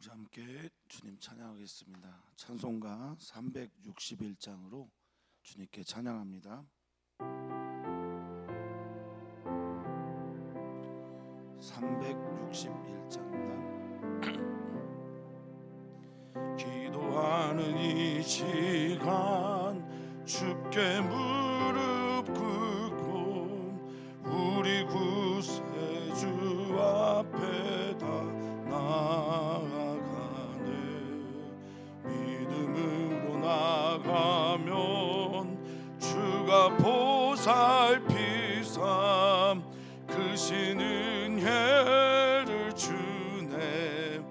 우리 함께 주님 찬양하겠습니다. 찬송가 361장으로 주님께 찬양합니다. 361장입니다. 기도하는 이 시간 주께 무릎 꿇고 우리 구세주 앞에 다 나아가네. 믿음으로 나가면 주가 보살피사 크신 은혜를 주네.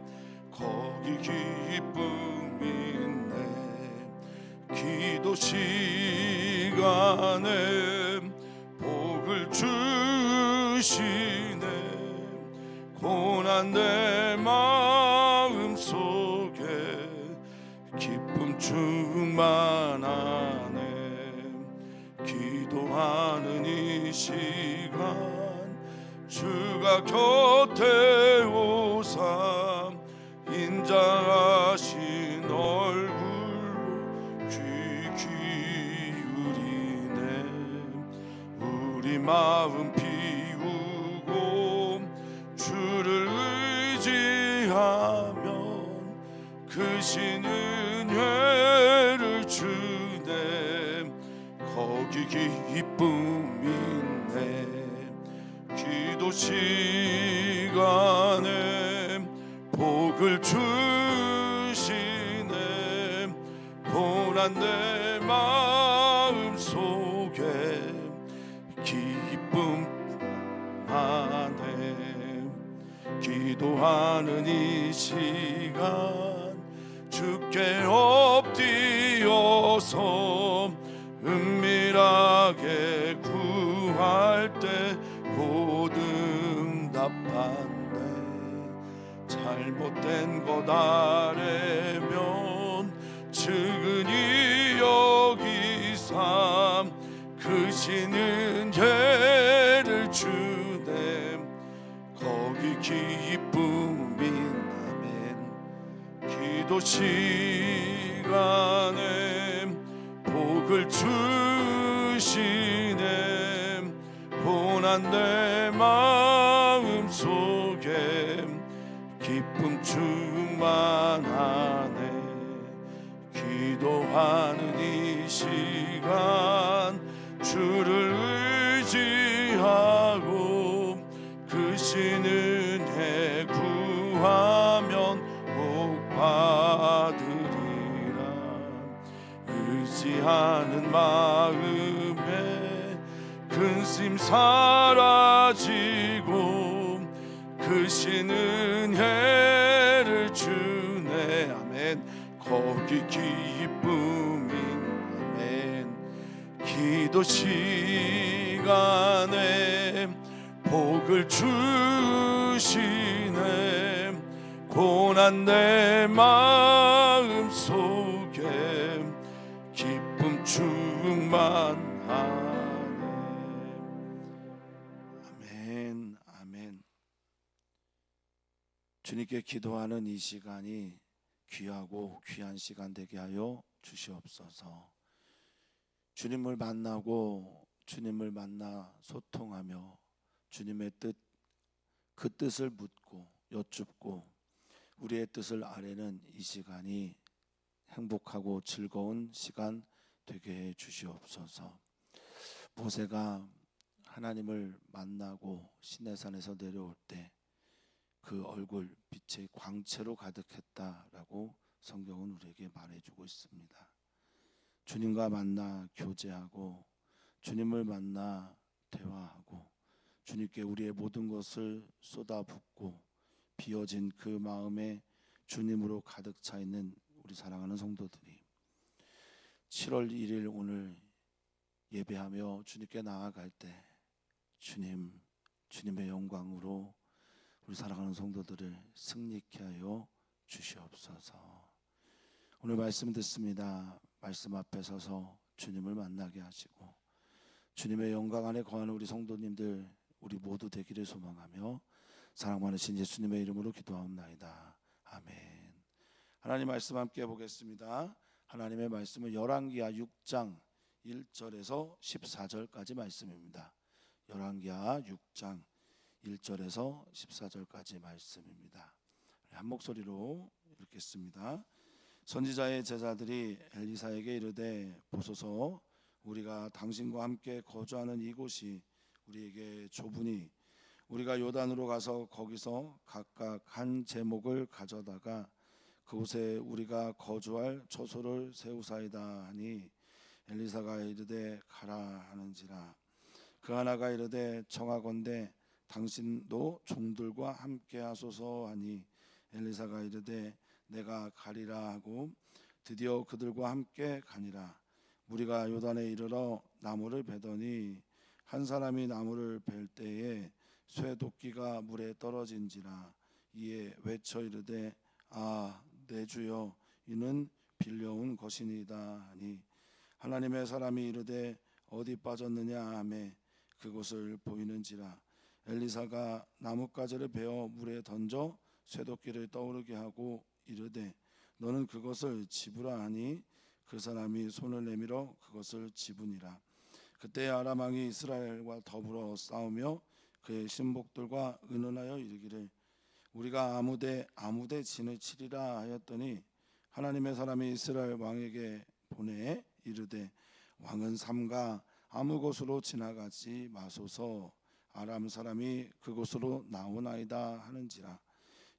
거기 기쁨이 있네. 기도 시간에 복을 주시네. 고난 내 마음 속에 기쁨 충만하네. 기도하는 이 시간 주가 곁에 오사 인자하신 얼굴로 귀 기울이네. 우리 마음 비우고 주를 의지하면 크신 은혜를 주네. 거기 기쁨이 있네. 기도 시간에 복을 주시네. 고난 내 마음 속에 기쁨 하네. 기도하는 이 시간 주께 엎드려서 은밀하게 구할 때 곧 응답한대. 잘못된 것 아래면 측은히 여기사 크신 은혜를 주네. 거기 기쁨이 나면 기도 시간에 복을 주시네. 고난 내 마음 속에 기쁨 충만하네. 기도하는 이 시간 주를 의지하고 크신 은혜 구하면 꼭 받으리라. 의지하는 마음에 근심 사라지고 크신 은혜를 주네. 아멘. 거기 기쁨이 아멘. 기도 시간에 복을 주시네. 고난 내 마음 속에 기쁨 충만하네. 아멘. 아멘. 주님께 기도하는 이 시간이 귀하고 귀한 시간 되게 하여 주시옵소서. 주님을 만나고 주님을 만나 소통하며 주님의 뜻, 그 뜻을 묻고 여쭙고 우리의 뜻을 아뢰는 이 시간이 행복하고 즐거운 시간 되게 해 주시옵소서. 모세가 하나님을 만나고 시내산에서 내려올 때 그 얼굴 빛의 광채로 가득했다라고 성경은 우리에게 말해주고 있습니다. 주님과 만나 교제하고 주님을 만나 대화하고 주님께 우리의 모든 것을 쏟아붓고 비어진 그 마음에 주님으로 가득 차 있는 우리 사랑하는 성도들이 7월 1일 오늘 예배하며 주님께 나아갈 때 주님의 영광으로 우리 사랑하는 성도들을 승리케 하여 주시옵소서. 오늘 말씀 듣습니다. 말씀 앞에 서서 주님을 만나게 하시고 주님의 영광 안에 거하는 우리 성도님들 우리 모두 되기를 소망하며 사랑 많으신 예수님의 이름으로 기도하옵나이다. 아멘. 하나님 말씀 함께 보겠습니다. 하나님의 말씀은 열왕기하 6장 1절에서 14절까지 말씀입니다. 열왕기하 6장 1절에서 14절까지 말씀입니다. 한 목소리로 읽겠습니다. 선지자의 제자들이 엘리사에게 이르되 보소서 우리가 당신과 함께 거주하는 이곳이 우리에게 좁으니 우리가 요단으로 가서 거기서 각각 한 제목을 가져다가 그곳에 우리가 거주할 처소를 세우사이다 하니 엘리사가 이르되 가라 하는지라. 그 하나가 이르되 청하건대 당신도 종들과 함께 하소서 하니 엘리사가 이르되 내가 가리라 하고 드디어 그들과 함께 가니라. 무리가 요단에 이르러 나무를 베더니 한 사람이 나무를 벨 때에 쇠도끼가 물에 떨어진지라. 이에 외쳐 이르되 아 내 주여 이는 빌려온 것이니이다 하니 하나님의 사람이 이르되 어디 빠졌느냐 하매 그곳을 보이는지라. 엘리사가 나뭇가지를 베어 물에 던져 쇠도끼를 떠오르게 하고 이르되 너는 그것을 집으라 하니 그 사람이 손을 내밀어 그것을 집으니라. 그때 아람 왕이 이스라엘과 더불어 싸우며 그의 신복들과 의논하여 이르기를 우리가 아무데 진을 치리라 하였더니 하나님의 사람이 이스라엘 왕에게 보내 이르되 왕은 삼가 아무 곳으로 지나가지 마소서 아람 사람이 그곳으로 나오나이다 하는지라.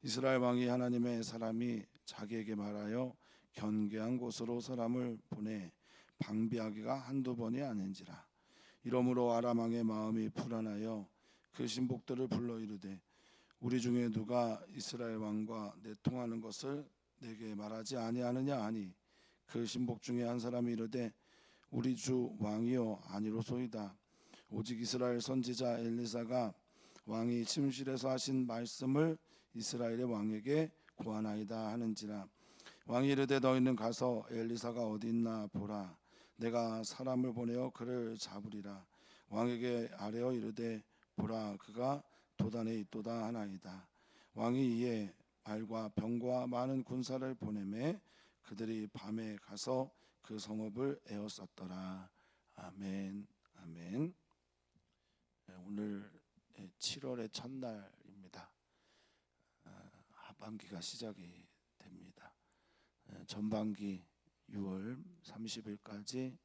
이스라엘 왕이 하나님의 사람이 자기에게 말하여 견고한 곳으로 사람을 보내 방비하기가 한두 번이 아닌지라. 이러므로 아람 왕의 마음이 불안하여 그 신복들을 불러 이르되 우리 중에 누가 이스라엘 왕과 내통하는 것을 내게 말하지 아니하느냐 하니 그 신복 중에 한 사람이 이르되 우리 주 왕이요 아니로소이다. 오직 이스라엘 선지자 엘리사가 왕이 침실에서 하신 말씀을 이스라엘의 왕에게 고하나이다 하는지라. 왕이 이르되 너희는 가서 엘리사가 어디 있나 보라. 내가 사람을 보내어 그를 잡으리라. 왕에게 아뢰어 이르되 보라 그가 도단에 있도다 하나이다. 왕이 이에 말과 병과 많은 군사를 보내매 그들이 밤에 가서 그 성읍을 에워쌌더라. 아멘. 아멘. 오늘 7월의 첫날입니다. 하반기가 시작이 됩니다. 전반기 6월 30일까지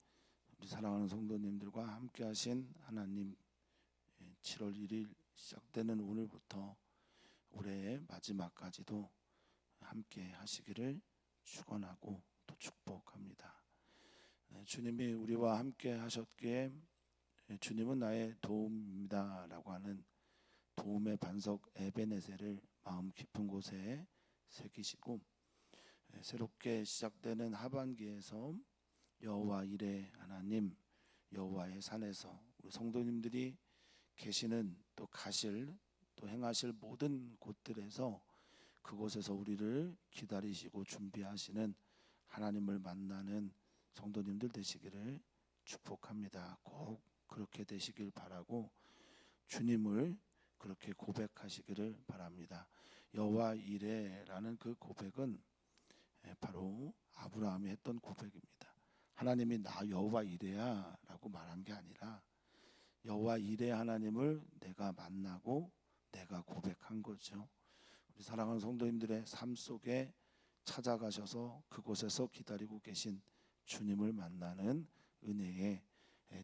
우리 사랑하는 성도님들과 함께 하신 하나님 7월 1일 시작되는 오늘부터 올해의 마지막까지도 함께 하시기를 축원하고 또 축복합니다. 주님이 우리와 함께 하셨기에 주님은 나의 도움입니다 라고 하는 도움의 반석 에베네셀을 마음 깊은 곳에 새기시고 새롭게 시작되는 하반기에서 여호와 이레 하나님 여호와의 산에서 우리 성도님들이 계시는 또 가실 또 행하실 모든 곳들에서 그곳에서 우리를 기다리시고 준비하시는 하나님을 만나는 성도님들 되시기를 축복합니다. 꼭 그렇게 되시길 바라고 주님을 그렇게 고백하시기를 바랍니다. 여호와 이레라는 그 고백은 바로 아브라함이 했던 고백입니다. 하나님이 나 여호와 이레야 라고 말한 게 아니라 여호와 이레 하나님을 내가 만나고 내가 고백한 거죠. 우리 사랑하는 성도님들의 삶 속에 찾아가셔서 그곳에서 기다리고 계신 주님을 만나는 은혜의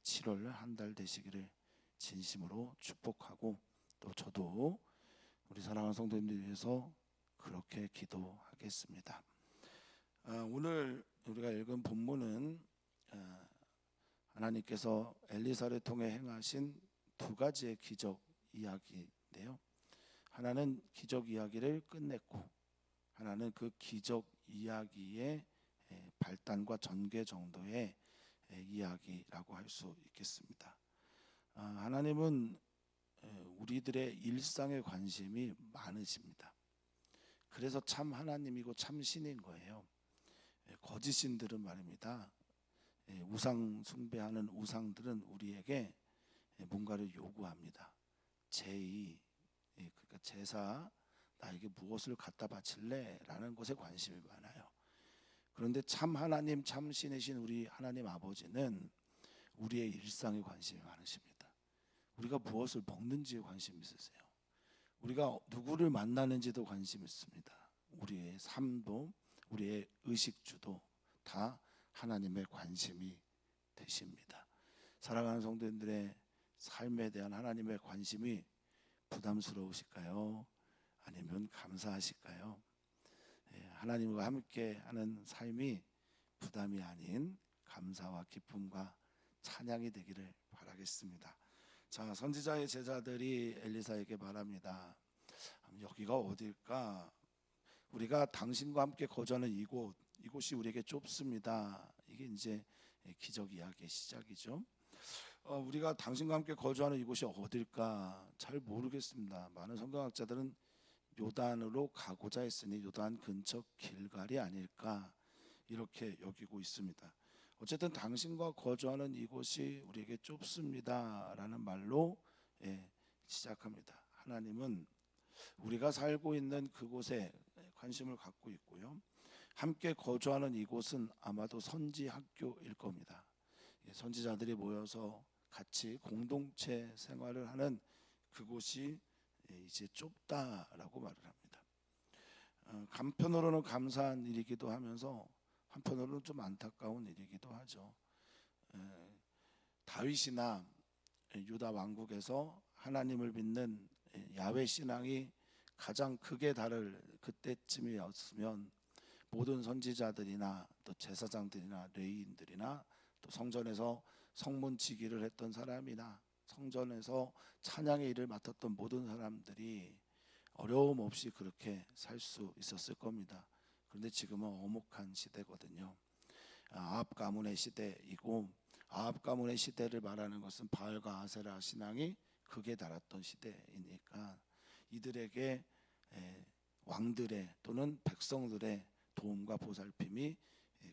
7월 한 달 되시기를 진심으로 축복하고 또 저도 우리 사랑하는 성도님들 위해서 그렇게 기도하겠습니다. 오늘 우리가 읽은 본문은 하나님께서 엘리사를 통해 행하신 두 가지의 기적 이야기인데요. 하나는 기적 이야기를 끝냈고 하나는 그 기적 이야기의 발단과 전개 정도의 이야기라고 할 수 있겠습니다. 하나님은 우리들의 일상에 관심이 많으십니다. 그래서 참 하나님이고 참 신인 거예요. 거짓 신들은 말입니다. 우상 숭배하는 우상들은 우리에게 뭔가를 요구합니다. 제의, 그러니까 제사 나에게 무엇을 갖다 바칠래? 라는 것에 관심이 많아요. 그런데 참 하나님, 참 신이신 우리 하나님 아버지는 우리의 일상에 관심이 많으십니다. 우리가 무엇을 먹는지에 관심 있으세요. 우리가 누구를 만나는지도 관심 있습니다. 우리의 삶도 우리의 의식주도 다 하나님의 관심이 되십니다. 사랑하는 성도님들의 삶에 대한 하나님의 관심이 부담스러우실까요? 아니면 감사하실까요? 하나님과 함께하는 삶이 부담이 아닌 감사와 기쁨과 찬양이 되기를 바라겠습니다. 자, 선지자의 제자들이 엘리사에게 말합니다. 여기가 어딜까? 우리가 당신과 함께 거주하는 이곳이 우리에게 좁습니다. 이게 이제 기적 이야기의 시작이죠. 우리가 당신과 함께 거주하는 이곳이 어딜까? 잘 모르겠습니다. 많은 성경학자들은 요단으로 가고자 했으니 요단 근처 길갈이 아닐까 이렇게 여기고 있습니다. 어쨌든 당신과 거주하는 이곳이 우리에게 좁습니다라는 말로 시작합니다. 하나님은 우리가 살고 있는 그곳에 관심을 갖고 있고요. 함께 거주하는 이곳은 아마도 선지 학교일 겁니다. 선지자들이 모여서 같이 공동체 생활을 하는 그곳이 이제 좁다라고 말을 합니다. 한편으로는 감사한 일이기도 하면서 한편으로는 좀 안타까운 일이기도 하죠. 다윗이나 유다 왕국에서 하나님을 믿는 야훼 신앙이 가장 극에 달할 그때쯤이었으면 모든 선지자들이나 또 제사장들이나 레위인들이나 또 성전에서 성문지기를 했던 사람이나 성전에서 찬양의 일을 맡았던 모든 사람들이 어려움 없이 그렇게 살 수 있었을 겁니다. 그런데 지금은 엄혹한 시대거든요. 아합 가문의 시대이고, 아합 가문의 시대를 말하는 것은 바알과 아세라 신앙이 극에 달했던 시대이니까 이들에게 왕들의 또는 백성들의 도움과 보살핌이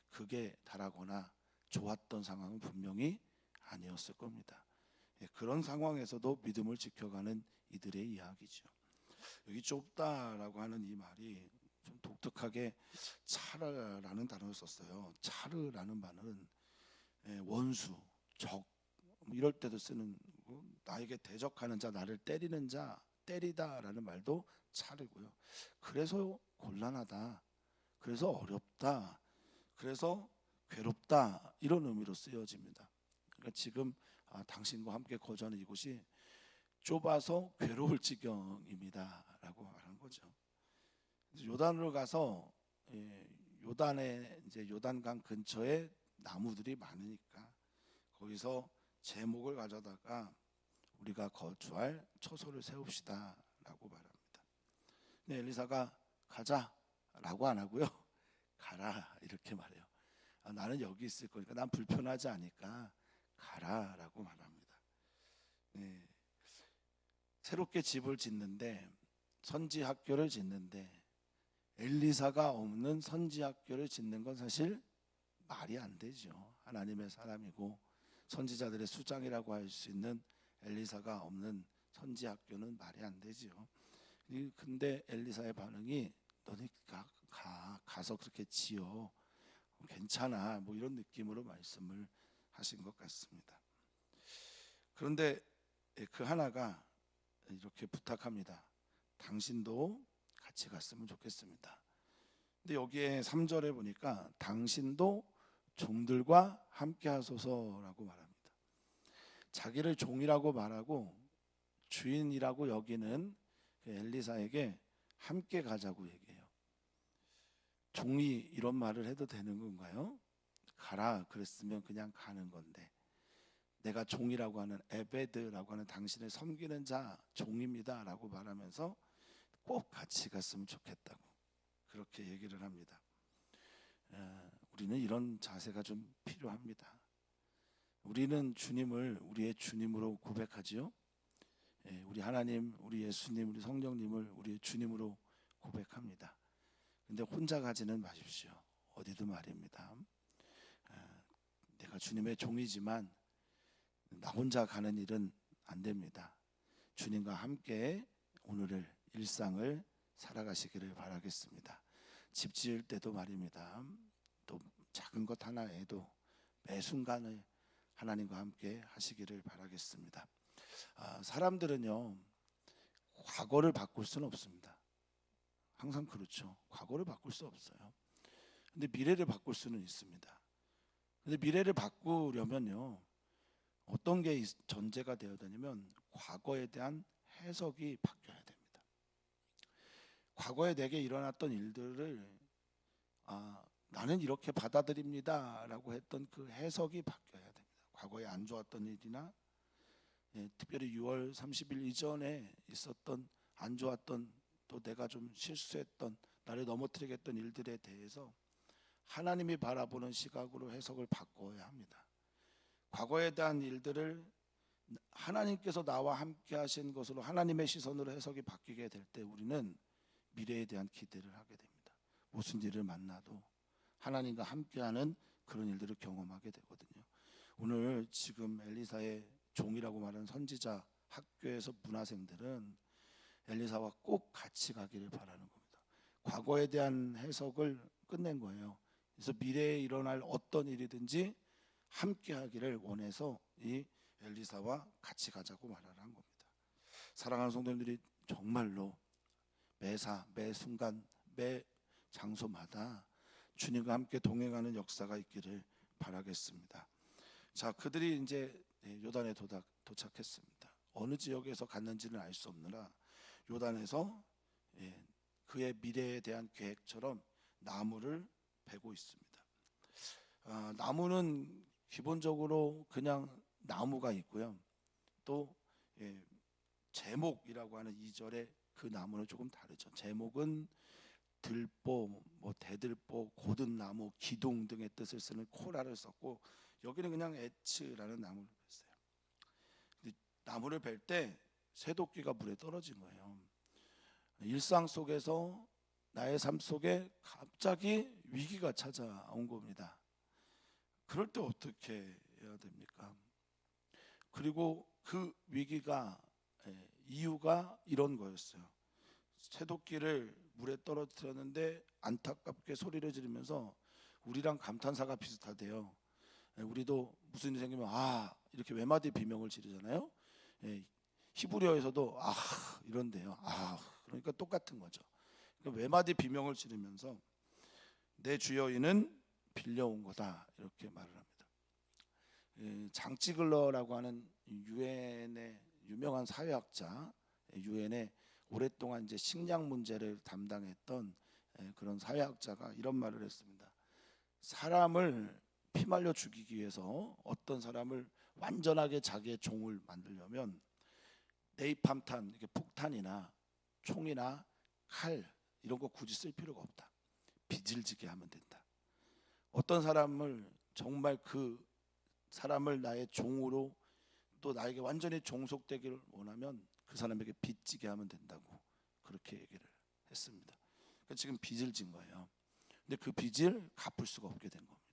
극에 달하거나 좋았던 상황은 분명히 아니었을 겁니다. 그런 상황에서도 믿음을 지켜가는 이들의 이야기죠. 여기 좁다라고 하는 이 말이 좀 독특하게 차르라는 단어를 썼어요. 차르라는 말은 원수, 적 이럴 때도 쓰는 거고, 나에게 대적하는 자, 나를 때리는 자, 때리다라는 말도 차르고요. 그래서 곤란하다, 그래서 어렵다, 그래서 괴롭다 이런 의미로 쓰여집니다. 그러니까 지금 당신과 함께 거주하는 이곳이 좁아서 괴로울 지경입니다라고 말한 거죠. 요단으로 가서 요단에 이제 요단강 근처에 나무들이 많으니까 거기서 제목을 가져다가 우리가 거주할 처소를 세웁시다라고 말합니다. 근데 엘리사가 가자라고 안 하고요, 가라 이렇게 말해요. 나는 여기 있을 거니까 난 불편하지 않으니까 가라라고 말합니다. 새롭게 집을 짓는데, 선지 학교를 짓는데 엘리사가 없는 선지 학교를 짓는 건 사실 말이 안 되죠. 하나님의 사람이고 선지자들의 수장이라고 할 수 있는 엘리사가 없는 선지 학교는 말이 안 되죠. 근데 엘리사의 반응이 너네 가서 그렇게 지어, 괜찮아, 뭐 이런 느낌으로 말씀을 하신 것 같습니다. 그런데 그 하나가 이렇게 부탁합니다. 당신도 같이 갔으면 좋겠습니다. 근데 여기에 3절에 보니까 당신도 종들과 함께 하소서라고 말합니다. 자기를 종이라고 말하고 주인이라고 여기는 엘리사에게 함께 가자고 얘기해요. 종이 이런 말을 해도 되는 건가요? 가라 그랬으면 그냥 가는 건데, 내가 종이라고 하는 에베드라고 하는 당신을 섬기는 자 종입니다 라고 말하면서 꼭 같이 갔으면 좋겠다고 그렇게 얘기를 합니다. 우리는 이런 자세가 좀 필요합니다. 우리는 주님을 우리의 주님으로 고백하지요. 우리 하나님, 우리 예수님, 우리 성령님을 우리의 주님으로 고백합니다. 근데 혼자 가지는 마십시오. 어디도 말입니다. 내가 주님의 종이지만 나 혼자 가는 일은 안 됩니다. 주님과 함께 오늘을 일상을 살아가시기를 바라겠습니다. 집 지을 때도 말입니다. 또 작은 것 하나에도 매 순간에 하나님과 함께 하시기를 바라겠습니다. 사람들은요, 과거를 바꿀 수는 없습니다. 항상 그렇죠. 과거를 바꿀 수 없어요. 근데 미래를 바꿀 수는 있습니다. 근데 미래를 바꾸려면요, 어떤 게 전제가 되어야 되냐면 과거에 대한 해석이 바뀌어야 됩니다. 과거에 내게 일어났던 일들을 나는 이렇게 받아들입니다 라고 했던 그 해석이 바뀌어야 됩니다. 과거에 안 좋았던 일이나 특별히 6월 30일 이전에 있었던 안 좋았던, 또 내가 좀 실수했던, 나를 넘어뜨리게 했던 일들에 대해서 하나님이 바라보는 시각으로 해석을 바꿔야 합니다. 과거에 대한 일들을 하나님께서 나와 함께 하신 것으로 하나님의 시선으로 해석이 바뀌게 될 때 우리는 미래에 대한 기대를 하게 됩니다. 무슨 일을 만나도 하나님과 함께하는 그런 일들을 경험하게 되거든요. 오늘 지금 엘리사의 종이라고 말하는 선지자 학교에서 문화생들은 엘리사와 꼭 같이 가기를 바라는 겁니다. 과거에 대한 해석을 끝낸 거예요. 그래서 미래에 일어날 어떤 일이든지 함께 하기를 원해서 이 엘리사와 같이 가자고 말하는 겁니다. 사랑하는 성도님들이 정말로 매사, 매 순간, 매 장소마다 주님과 함께 동행하는 역사가 있기를 바라겠습니다. 자, 그들이 이제 요단에 도착했습니다. 어느 지역에서 갔는지는 알 수 없느라 요단에서 그의 미래에 대한 계획처럼 나무를 베고 있습니다. 나무는 기본적으로 그냥 나무가 있고요. 또 제목이라고 하는 2절에 그 나무는 조금 다르죠. 제목은 들보, 대들보, 고든 나무, 기둥 등의 뜻을 쓰는 코라를 썼고, 여기는 그냥 에츠라는 나무를 뺐어요. 근데 나무를 벨 때 쇠도끼가 물에 떨어진 거예요. 일상 속에서 나의 삶 속에 갑자기 위기가 찾아온 겁니다. 그럴 때 어떻게 해야 됩니까? 그리고 그 위기가 이유가 이런 거였어요. 쇠도끼를 물에 떨어뜨렸는데 안타깝게 소리를 지르면서, 우리랑 감탄사가 비슷하대요. 우리도 무슨 일이 생기면 이렇게 외마디 비명을 지르잖아요. 히브리어에서도 이런데요. 그러니까 똑같은 거죠. 그러니까 외마디 비명을 지르면서 내 주여 이는 빌려온 거다, 이렇게 말을 합니다. 장찌글러라고 하는 유엔의 유명한 사회학자, 유엔에 오랫동안 이제 식량 문제를 담당했던 그런 사회학자가 이런 말을 했습니다. 사람을 피말려 죽이기 위해서 어떤 사람을 완전하게 자기의 종을 만들려면 네이팜탄, 이렇게 폭탄이나 총이나 칼 이런 거 굳이 쓸 필요가 없다. 빚을 지게 하면 된다. 어떤 사람을 정말 그 사람을 나의 종으로, 또 나에게 완전히 종속되기를 원하면 그 사람에게 빚지게 하면 된다고 그렇게 얘기를 했습니다. 그러니까 지금 빚을 진 거예요. 근데 그 빚을 갚을 수가 없게 된 겁니다.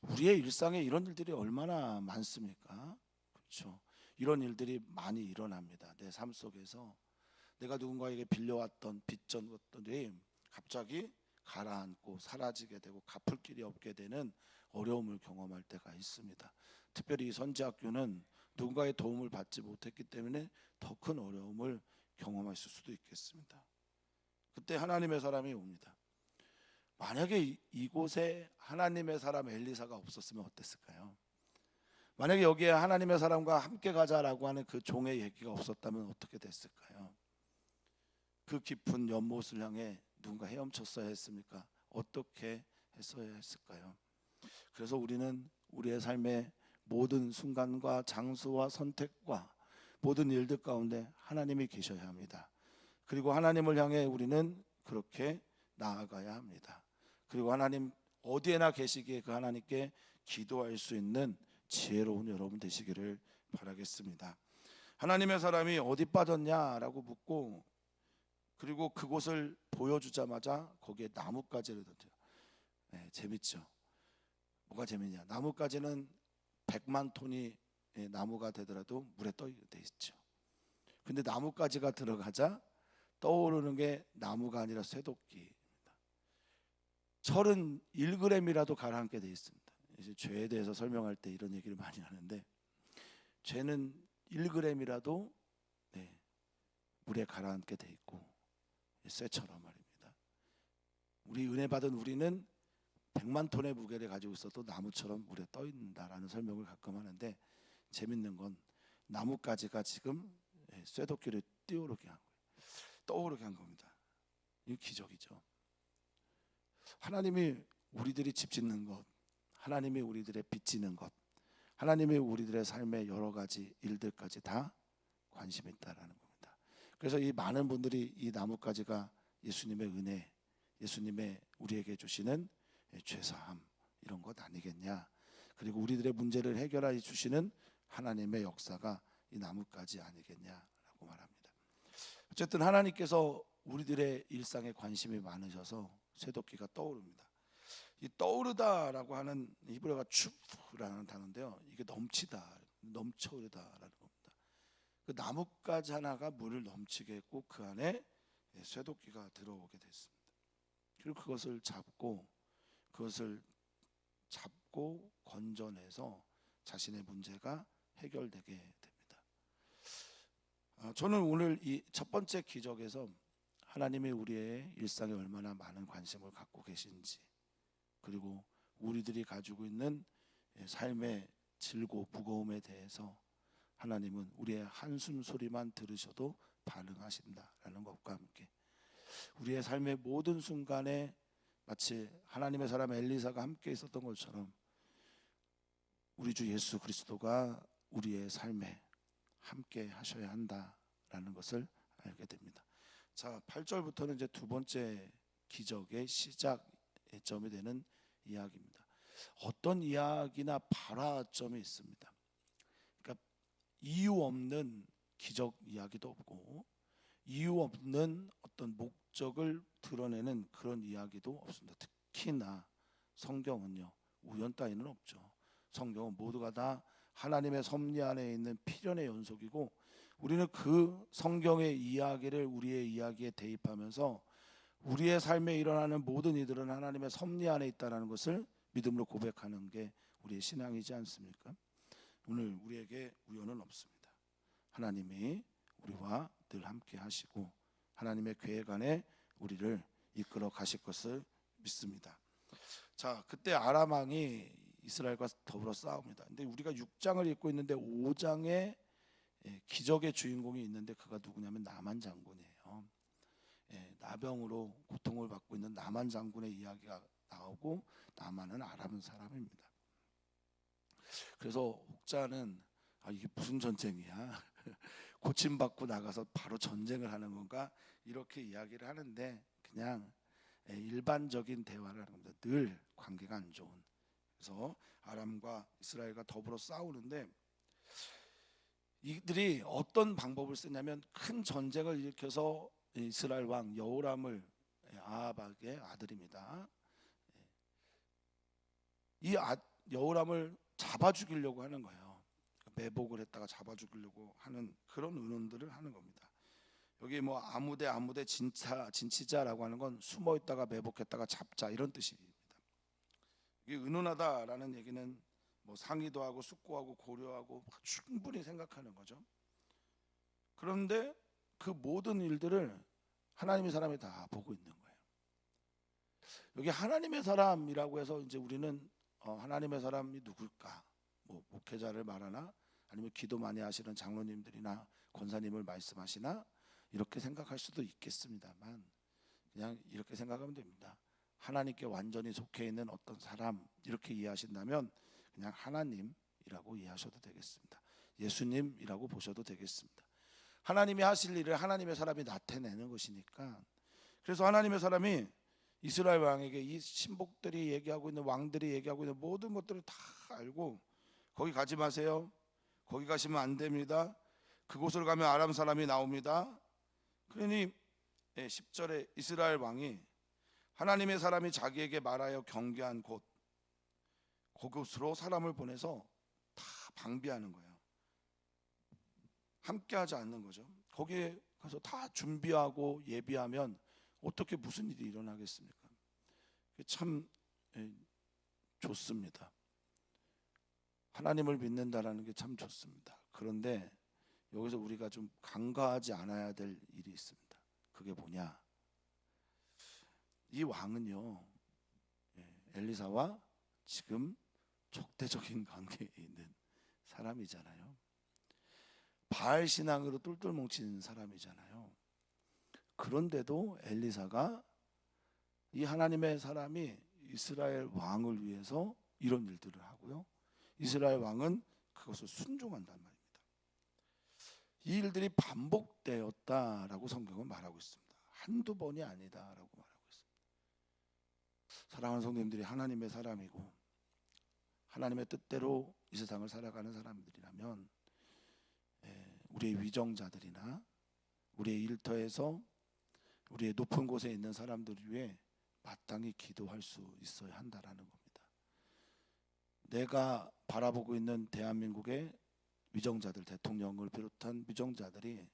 우리의 일상에 이런 일들이 얼마나 많습니까? 그렇죠. 이런 일들이 많이 일어납니다. 내 삶 속에서 내가 누군가에게 빌려왔던 빚진 것들이 갑자기 가라앉고 사라지게 되고 갚을 길이 없게 되는 어려움을 경험할 때가 있습니다. 특별히 이 선지학교는 누군가의 도움을 받지 못했기 때문에 더 큰 어려움을 경험했을 수도 있겠습니다. 그때 하나님의 사람이 옵니다. 만약에 이곳에 하나님의 사람 엘리사가 없었으면 어땠을까요? 만약에 여기에 하나님의 사람과 함께 가자라고 하는 그 종의 얘기가 없었다면 어떻게 됐을까요? 그 깊은 연못을 향해 누군가 헤엄쳤어야 했습니까? 어떻게 했어야 했을까요? 그래서 우리는 우리의 삶의 모든 순간과 장소와 선택과 모든 일들 가운데 하나님이 계셔야 합니다. 그리고 하나님을 향해 우리는 그렇게 나아가야 합니다. 그리고 하나님 어디에나 계시기에 그 하나님께 기도할 수 있는 지혜로운 여러분 되시기를 바라겠습니다. 하나님의 사람이 어디 빠졌냐라고 묻고, 그리고 그곳을 보여주자마자 거기에 나뭇가지를 던져요. 재밌죠? 뭐가 재밌냐? 나뭇가지는 100만 톤이 나무가 되더라도 물에 떠 있죠. 근데 나뭇가지가 들어가자 떠오르는 게 나무가 아니라 쇠도끼입니다. 철은 1g이라도 가라앉게 돼 있습니다. 이제 죄에 대해서 설명할 때 이런 얘기를 많이 하는데, 죄는 1g이라도 물에 가라앉게 돼 있고, 쇠처럼 말입니다. 우리 은혜 받은 우리는 100만 톤의 무게를 가지고 있어도 나무처럼 물에 떠 있는다라는 설명을 가끔 하는데, 재밌는 건 나뭇가지가 지금 쇠도끼를 떠오르게 한 겁니다. 이 기적이죠. 하나님이 우리들이 집 짓는 것, 하나님이 우리들의 빚지는 것, 하나님이 우리들의 삶의 여러 가지 일들까지 다 관심이 있다라는 겁니다. 그래서 이 많은 분들이 이 나뭇가지가 예수님의 은혜, 예수님의 우리에게 주시는 죄사함 이런 것 아니겠냐, 그리고 우리들의 문제를 해결해 주시는 하나님의 역사가 이 나뭇가지 아니겠냐라고 말합니다. 어쨌든 하나님께서 우리들의 일상에 관심이 많으셔서 쇠도끼가 떠오릅니다. 이 떠오르다라고 하는 히브리어가 추프라는 단어인데요, 이게 넘치다, 넘쳐오르다라는 겁니다. 그 나뭇가지 하나가 물을 넘치게 했고 그 안에 쇠도끼가 들어오게 됐습니다. 그리고 그것을 잡고 건져내서 자신의 문제가 해결되게 됩니다. 저는 오늘 이 첫 번째 기적에서 하나님이 우리의 일상에 얼마나 많은 관심을 갖고 계신지, 그리고 우리들이 가지고 있는 삶의 질고 무거움에 대해서 하나님은 우리의 한숨 소리만 들으셔도 반응하신다라는 것과 함께, 우리의 삶의 모든 순간에 마치 하나님의 사람 엘리사가 함께 있었던 것처럼 우리 주 예수 그리스도가 우리의 삶에 함께 하셔야 한다라는 것을 알게 됩니다. 자, 8절부터는 이제 두 번째 기적의 시작점이 되는 이야기입니다. 어떤 이야기나 발화점이 있습니다. 그러니까 이유 없는 기적 이야기도 없고 이유 없는 어떤 목적을 드러내는 그런 이야기도 없습니다. 특히나 성경은요, 우연 따위는 없죠. 성경은 모두가 다 하나님의 섭리 안에 있는 필연의 연속이고, 우리는 그 성경의 이야기를 우리의 이야기에 대입하면서 우리의 삶에 일어나는 모든 이들은 하나님의 섭리 안에 있다는 것을 믿음으로 고백하는 게 우리의 신앙이지 않습니까? 오늘 우리에게 우연은 없습니다. 하나님이 우리와 늘 함께 하시고 하나님의 계획 안에 우리를 이끌어 가실 것을 믿습니다. 자, 그때 아람 왕이 이스라엘과 더불어 싸웁니다. 근데 우리가 6장을 읽고 있는데 5장에 기적의 주인공이 있는데 그가 누구냐면 나만 장군이에요. 나병으로 고통을 받고 있는 나만 장군의 이야기가 나오고, 나만은 아람 사람입니다. 그래서 혹자는 이게 무슨 전쟁이야? 고침받고 나가서 바로 전쟁을 하는 건가? 이렇게 이야기를 하는데, 그냥 일반적인 대화를 하는 겁니다. 늘 관계가 안 좋은. 그래서 아람과 이스라엘과 더불어 싸우는데, 이들이 어떤 방법을 쓰냐면 큰 전쟁을 일으켜서 이스라엘 왕 여호람을, 아합의 아들입니다, 이 여호람을 잡아 죽이려고 하는 거예요. 매복을 했다가 잡아 죽이려고 하는 그런 의논들을 하는 겁니다. 여기 뭐 아무데 진치자라고 하는 건 숨어 있다가 매복했다가 잡자 이런 뜻입니다. 이 의논하다라는 얘기는 뭐 상의도 하고 숙고하고 고려하고 충분히 생각하는 거죠. 그런데 그 모든 일들을 하나님의 사람이 다 보고 있는 거예요. 여기 하나님의 사람이라고 해서 이제 우리는 하나님의 사람이 누굴까? 뭐 목회자를 말하나, 아니면 기도 많이 하시는 장로님들이나 권사님을 말씀하시나, 이렇게 생각할 수도 있겠습니다만, 그냥 이렇게 생각하면 됩니다. 하나님께 완전히 속해 있는 어떤 사람, 이렇게 이해하신다면 그냥 하나님이라고 이해하셔도 되겠습니다. 예수님이라고 보셔도 되겠습니다. 하나님이 하실 일을 하나님의 사람이 나타내는 것이니까. 그래서 하나님의 사람이 이스라엘 왕에게 이 신복들이 얘기하고 있는, 왕들이 얘기하고 있는 모든 것들을 다 알고, 거기 가지 마세요, 거기 가시면 안 됩니다, 그곳을 가면 아람 사람이 나옵니다. 그러니 10절에 이스라엘 왕이 하나님의 사람이 자기에게 말하여 경계한 곳, 그곳으로 사람을 보내서 다 방비하는 거예요. 함께 하지 않는 거죠. 거기에 가서 다 준비하고 예비하면 어떻게 무슨 일이 일어나겠습니까? 참 좋습니다. 하나님을 믿는다라는 게 참 좋습니다. 그런데 여기서 우리가 좀 간과하지 않아야 될 일이 있습니다. 그게 뭐냐? 이 왕은요, 엘리사와 지금 적대적인 관계에 있는 사람이잖아요. 바알 신앙으로 똘똘 뭉친 사람이잖아요. 그런데도 엘리사가 이 하나님의 사람이 이스라엘 왕을 위해서 이런 일들을 하고요, 이스라엘 왕은 그것을 순종한단 말입니다. 이 일들이 반복되었다라고 성경은 말하고 있습니다. 한두 번이 아니다라고 말하고 있습니다. 사랑하는 성도님들이 하나님의 사람이고 하나님의 뜻대로 이 세상을 살아가는 사람들이라면 우리의 위정자들이나 우리의 일터에서 우리의 높은 곳에 있는 사람들을 위해 마땅히 기도할 수 있어야 한다라는 겁니다. 내가 바라보고 있는 대한민국의 위정자들, 대통령을 비롯한 위정자들이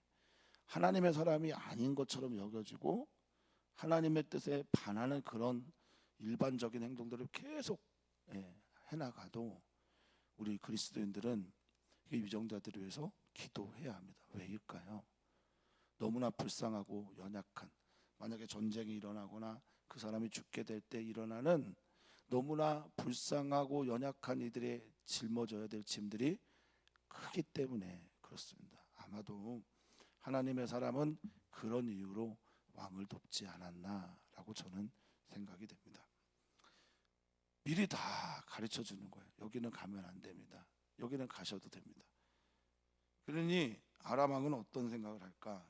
하나님의 사람이 아닌 것처럼 여겨지고 하나님의 뜻에 반하는 그런 일반적인 행동들을 계속 해나가도 우리 그리스도인들은 이 위정자들을 위해서 기도해야 합니다. 왜일까요? 너무나 불쌍하고 연약한, 만약에 전쟁이 일어나거나 그 사람이 죽게 될 때 일어나는 너무나 불쌍하고 연약한 이들의 짊어져야 될 짐들이 크기 때문에 그렇습니다. 아마도 하나님의 사람은 그런 이유로 왕을 돕지 않았나라고 저는 생각이 됩니다. 미리 다 가르쳐 주는 거예요. 여기는 가면 안 됩니다. 여기는 가셔도 됩니다. 그러니 아람 왕은 어떤 생각을 할까?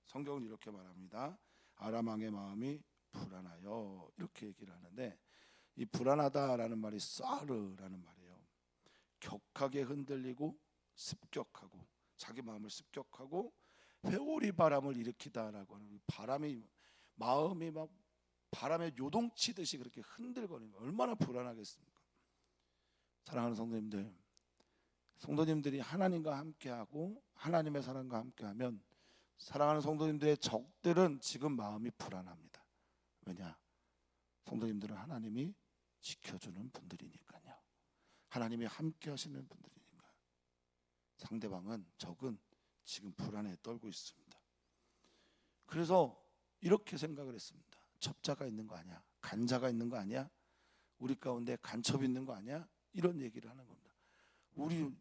성경은 이렇게 말합니다. 아람 왕의 마음이 불안하여, 이렇게 얘기를 하는데, 이 불안하다라는 말이 사르라는 말이에요. 격하게 흔들리고 습격하고, 자기 마음을 습격하고 회오리 바람을 일으키다라고 하는, 바람이 마음이 막 바람에 요동치듯이 그렇게 흔들거리는 거, 얼마나 불안하겠습니까? 사랑하는 성도님들, 성도님들이 하나님과 함께하고 하나님의 사랑과 함께하면 사랑하는 성도님들의 적들은 지금 마음이 불안합니다. 왜냐? 성도님들은 하나님이 지켜주는 분들이니까요. 하나님이 함께 하시는 분들이니까. 상대방은, 적은 지금 불안에 떨고 있습니다. 그래서 이렇게 생각을 했습니다. 첩자가 있는 거 아니야? 간자가 있는 거 아니야? 우리 가운데 간첩이 있는 거 아니야? 이런 얘기를 하는 겁니다. 우리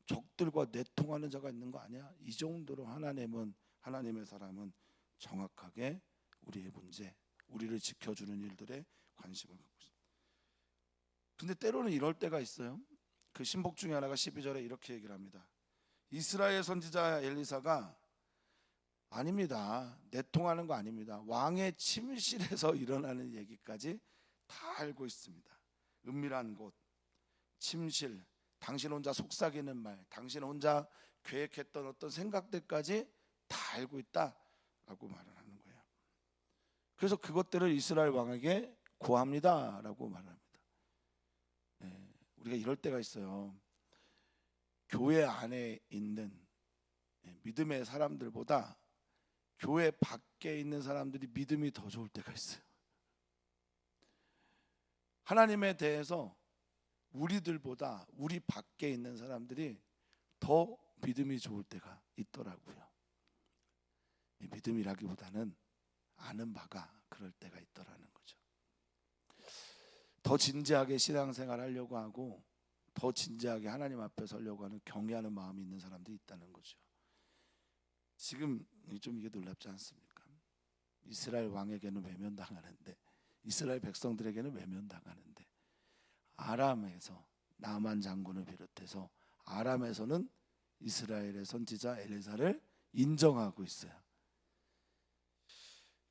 적들과 내통하는 자가 있는 거 아니야? 이 정도로 하나님의 사람은 정확하게 우리의 문제, 우리를 지켜주는 일들에 관심을 갖고 있습니다. 근데 때로는 이럴 때가 있어요. 그 신복 중에 하나가 12절에 이렇게 얘기를 합니다. 이스라엘 선지자 엘리사가 아닙니다. 내통하는 거 아닙니다. 왕의 침실에서 일어나는 얘기까지 다 알고 있습니다. 은밀한 곳, 침실, 당신 혼자 속삭이는 말, 당신 혼자 계획했던 어떤 생각들까지 다 알고 있다라고 말을 하는 거예요. 그래서 그것들을 이스라엘 왕에게 고합니다라고 말합니다. 우리가 이럴 때가 있어요. 교회 안에 있는 믿음의 사람들보다 교회 밖에 있는 사람들이 믿음이 더 좋을 때가 있어요. 하나님에 대해서 우리들보다 우리 밖에 있는 사람들이 더 믿음이 좋을 때가 있더라고요. 믿음이라기보다는 아는 바가 그럴 때가 있더라는 거죠. 더 진지하게 신앙생활 하려고 하고 더 진지하게 하나님 앞에 서려고 하는, 경외하는 마음이 있는 사람들이 있다는 거죠. 지금 좀 이게 놀랍지 않습니까? 이스라엘 왕에게는 외면당하는데, 이스라엘 백성들에게는 외면당하는데, 아람에서 나만 장군을 비롯해서 아람에서는 이스라엘의 선지자 엘리사를 인정하고 있어요.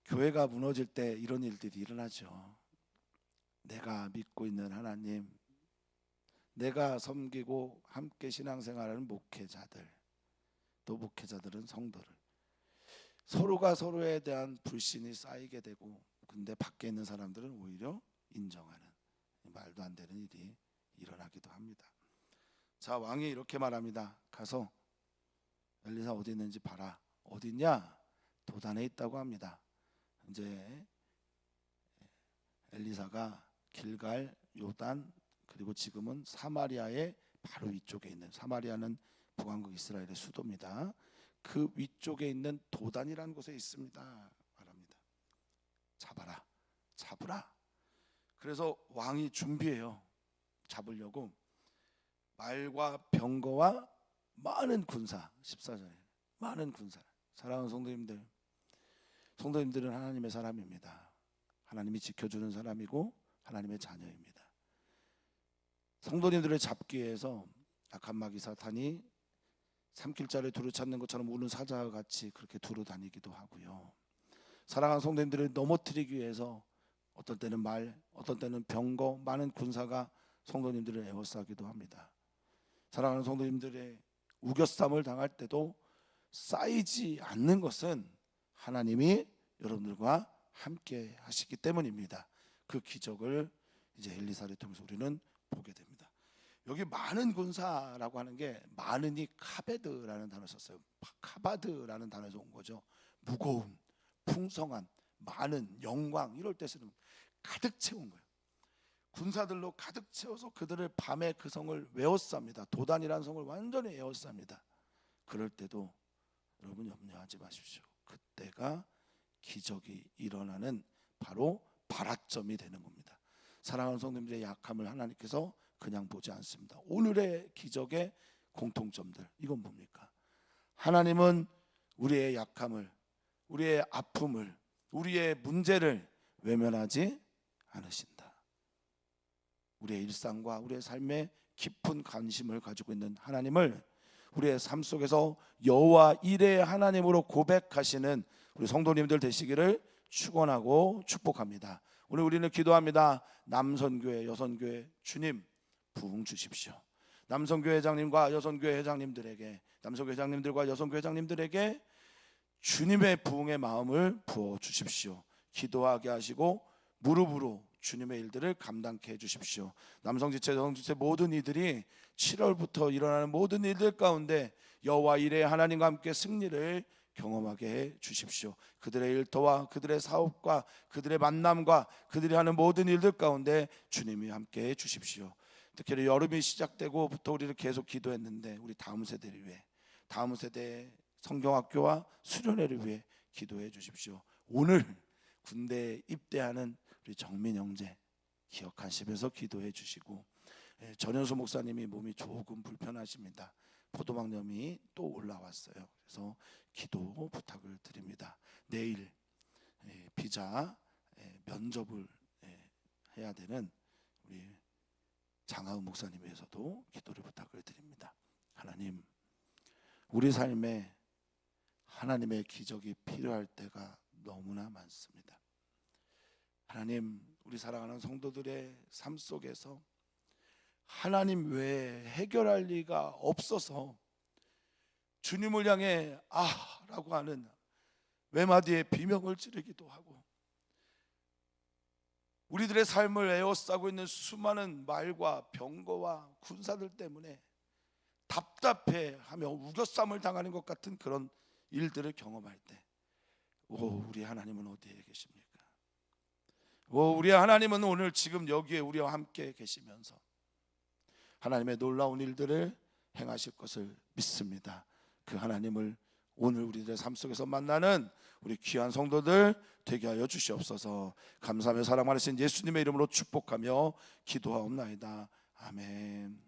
교회가 무너질 때 이런 일들이 일어나죠. 내가 믿고 있는 하나님, 내가 섬기고 함께 신앙생활하는 목회자들, 또 목회자들은 성도를, 서로가 서로에 대한 불신이 쌓이게 되고, 근데 밖에 있는 사람들은 오히려 인정하는, 말도 안 되는 일이 일어나기도 합니다. 자, 왕이 이렇게 말합니다. 가서 엘리사 어디 있는지 봐라. 어디 있냐? 도단에 있다고 합니다. 이제 엘리사가 길갈, 요단, 그리고 지금은 사마리아의 바로 위쪽에 있는, 사마리아는 북왕국 이스라엘의 수도입니다. 그 위쪽에 있는 도단이라는 곳에 있습니다 말합니다. 잡아라, 잡으라. 그래서 왕이 준비해요. 잡으려고 말과 병거와 많은 군사. 14절에 많은 군사. 사랑하는 성도님들, 성도님들은 하나님의 사람입니다. 하나님이 지켜주는 사람이고 하나님의 자녀입니다. 성도님들을 잡기 위해서 악한 마귀 사탄이 삼킬자를 두루 찾는 것처럼 우는 사자와 같이 그렇게 두루 다니기도 하고요. 사랑하는 성도님들을 넘어뜨리기 위해서 어떤 때는 말, 어떤 때는 병거, 많은 군사가 성도님들을 에워싸기도 합니다. 사랑하는 성도님들의 우겨쌈을 당할 때도 쌓이지 않는 것은 하나님이 여러분들과 함께 하시기 때문입니다. 그 기적을 이제 엘리사를 통해서 우리는 보게 됩니다. 여기 많은 군사라고 하는 게 많으니 카베드라는 단어를 썼어요. 카바드라는 단어에서 온 거죠. 무거운, 풍성한, 많은, 영광 이럴 때 쓰는 가득 채운 거예요. 군사들로 가득 채워서 그들을 밤에 그 성을 외웠습니다. 도단이라는 성을 완전히 외웠습니다. 그럴 때도 여러분 염려하지 마십시오. 그때가 기적이 일어나는 바로 발화점이 되는 겁니다. 사랑하는 성도님들의 약함을 하나님께서 그냥 보지 않습니다. 오늘의 기적의 공통점들, 이건 뭡니까? 하나님은 우리의 약함을, 우리의 아픔을, 우리의 문제를 외면하지 않으신다. 우리의 일상과 우리의 삶에 깊은 관심을 가지고 있는 하나님을 우리의 삶 속에서 여호와 이레의 하나님으로 고백하시는 우리 성도님들 되시기를 축원하고 축복합니다. 오늘 우리는 기도합니다. 남선교회, 여선교회 주님 부흥 주십시오. 남선교회 회장님과 여선교회 회장님들에게, 남선교회 회장님들과 여선교회 회장님들에게 주님의 부흥의 마음을 부어 주십시오. 기도하게 하시고 무릎으로 주님의 일들을 감당케 해주십시오. 남성지체, 여성지체 모든 이들이 7월부터 일어나는 모든 일들 가운데 여호와 이레의 하나님과 함께 승리를 경험하게 해 주십시오. 그들의 일터와 그들의 사업과 그들의 만남과 그들이 하는 모든 일들 가운데 주님이 함께 해 주십시오. 특히 여름이 시작되고부터 우리를 계속 기도했는데 우리 다음 세대를 위해, 다음 세대의 성경학교와 수련회를 위해 기도해 주십시오. 오늘 군대에 입대하는 우리 정민 형제 기억하시면서 기도해 주시고, 전현수 목사님이 몸이 조금 불편하십니다. 포도막염이 또 올라왔어요. 그래서 기도 부탁을 드립니다. 내일 비자 면접을 해야 되는 우리 장하은 목사님 위해서도 기도를 부탁을 드립니다. 하나님, 우리 삶에 하나님의 기적이 필요할 때가 너무나 많습니다. 하나님, 우리 사랑하는 성도들의 삶 속에서 하나님 외에 해결할 리가 없어서 주님을 향해 라고 하는 외마디에 비명을 지르기도 하고, 우리들의 삶을 에워싸고 있는 수많은 말과 병거와 군사들 때문에 답답해하며 우겨쌈을 당하는 것 같은 그런 일들을 경험할 때, 우리 하나님은 어디에 계십니까? 우리 하나님은 오늘 지금 여기에 우리와 함께 계시면서 하나님의 놀라운 일들을 행하실 것을 믿습니다. 그 하나님을 오늘 우리들의 삶 속에서 만나는 우리 귀한 성도들 되게 하여 주시옵소서. 감사하며 사랑 많으신 예수님의 이름으로 축복하며 기도하옵나이다. 아멘.